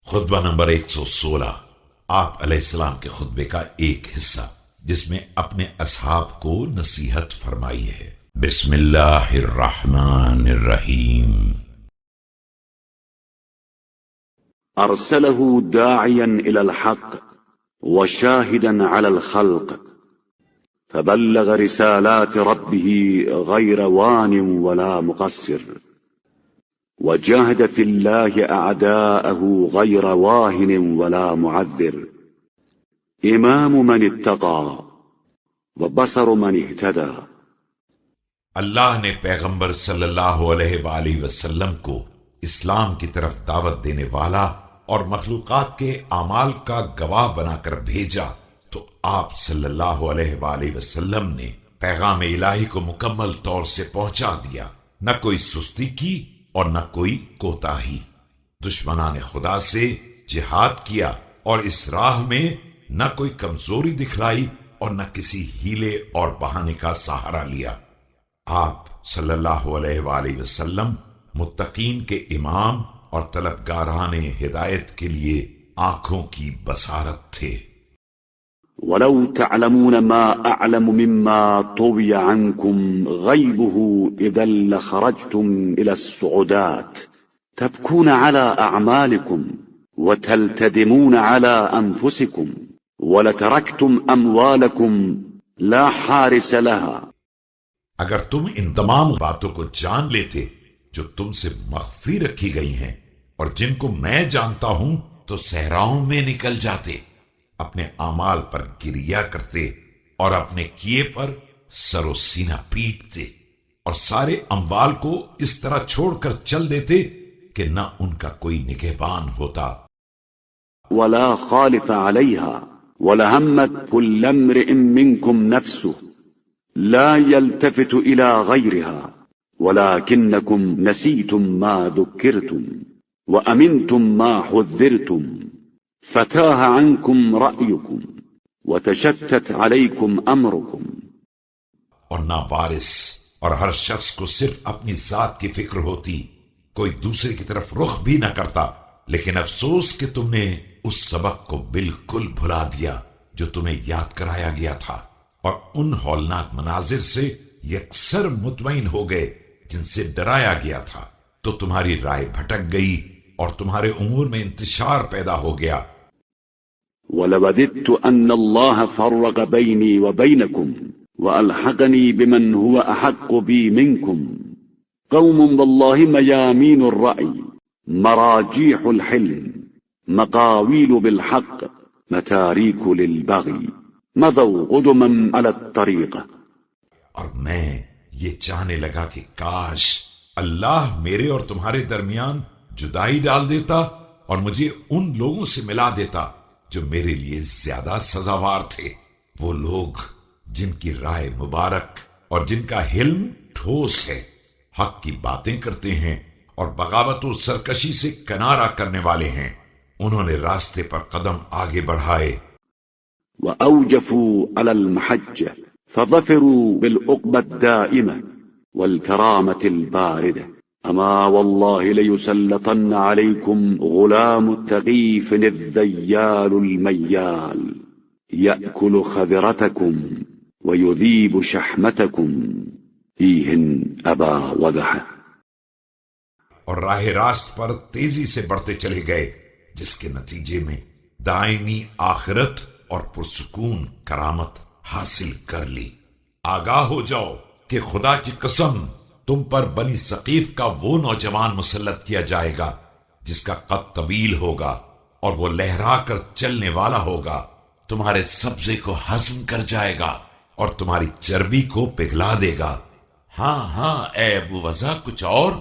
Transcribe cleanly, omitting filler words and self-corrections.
خطبہ نمبر 116 آپ علیہ السلام کے خطبے کا ایک حصہ جس میں اپنے اصحاب کو نصیحت فرمائی ہے۔ بسم اللہ الرحمن الرحیم۔ ارسلہ داعیا الى الحق وشاہدا على الخلق فبلغ رسالات ربه غیر وان ولا مقصر وجاهد في الله أعداءه غير واهن ولا معذر إمام من اتقى وبصر من اهتدى۔ اللہ نے پیغمبر صلی اللہ علیہ وآلہ وسلم کو اسلام کی طرف دعوت دینے والا اور مخلوقات کے اعمال کا گواہ بنا کر بھیجا تو آپ صلی اللہ علیہ وآلہ وسلم نے پیغام الہی کو مکمل طور سے پہنچا دیا، نہ کوئی سستی کی اور نہ کوئی کوتاہی۔ دشمنان خدا سے جہاد کیا اور اس راہ میں نہ کوئی کمزوری دکھلائی اور نہ کسی ہیلے اور بہانے کا سہارا لیا۔ آپ صلی اللہ علیہ وآلہ وسلم متقین کے امام اور طلبگاران ہدایت کے لیے آنکھوں کی بصارت تھے۔ ولو تعلمون ما أعلم مما طوي عنكم غيبه إذا لخرجتم إلى الصعودات تبكون على أعمالكم وتلتدمون على أنفسكم ولتركتم أموالكم لا حارس لها۔ اگر تم ان تمام باتوں کو جان لیتے جو تم سے مخفی رکھی گئی ہیں اور جن کو میں جانتا ہوں تو صحراؤں میں نکل جاتے، اپنے اعمال پر گریہ کرتے اور اپنے کیے پر سر و سینہ پیٹتے اور سارے اموال کو اس طرح چھوڑ کر چل دیتے کہ نہ ان کا کوئی نگہبان ہوتا۔ ولا خالف عليها ولهمت كل امرئ منكم نفسه لا يلتفت إلى غيرها ولكنكم نسيتم ما ذكرتم وأمنتم ما حذرتم فتاه عنكم رأيكم وتشتت عليكم أمركم۔ اور نہ وارث اور ہر شخص کو صرف اپنی ذات کی فکر ہوتی، کوئی دوسرے کی طرف رخ بھی نہ کرتا، لیکن افسوس کہ تم نے اس سبق کو بالکل بھلا دیا جو تمہیں یاد کرایا گیا تھا، اور ان ہولناک مناظر سے یکسر مطمئن ہو گئے جن سے ڈرایا گیا تھا، تو تمہاری رائے بھٹک گئی اور تمہارے امور میں انتشار پیدا ہو گیا۔ وَلَوَدِدْتُ أَنَّ اللَّهَ فَرَّقَ بَيْنِي وَبَيْنَكُمْ وَأَلْحَقَنِي بِمَنْ هُوَ أَحَقُّ بِي مِنْكُمْ قَوْمٌ وَاللَّهِ مَيَامِينُ الرَّأْيِ مَرَاجِيحُ الْحِلْمِ مَقَاوِيلُ بِالْحَقِّ مَتَارِيكُ لِلْبَغْيِ مَضَوْ قُدُمًا عَلَى الطَّرِيقِ۔ اور میں یہ چاہنے لگا کہ کاش اللہ میرے اور تمہارے درمیان جدائی ڈال دیتا اور مجھے ان لوگوں سے ملا دیتا جو میرے لیے زیادہ سزاوار تھے، وہ لوگ جن کی رائے مبارک اور جن کا حلم ٹھوس ہے، حق کی باتیں کرتے ہیں اور بغاوت و سرکشی سے کنارہ کرنے والے ہیں۔ انہوں نے راستے پر قدم آگے بڑھائے۔ وأوجفوا على المحجة فظفروا بالعقبى الدائمة والكرامة الباردة أما والله ليسلطن عليكم غلام الثقيف الذيال الميال يأكل خذرتكم ويذيب شحمتكم فيهن أبا وضحة۔ اور راہ راست پر تیزی سے بڑھتے چلے گئے جس کے نتیجے میں دائمی آخرت اور پرسکون کرامت حاصل کر لی۔ آگاہ ہو جاؤ کہ خدا کی قسم تم پر بنی ثقیف کا وہ نوجوان مسلط کیا جائے گا جس کا قد طویل ہوگا اور وہ لہرا کر چلنے والا ہوگا، تمہارے سبزے کو ہضم کر جائے گا اور تمہاری چربی کو پگھلا دے گا۔ ہاں اے ابو وضع، کچھ اور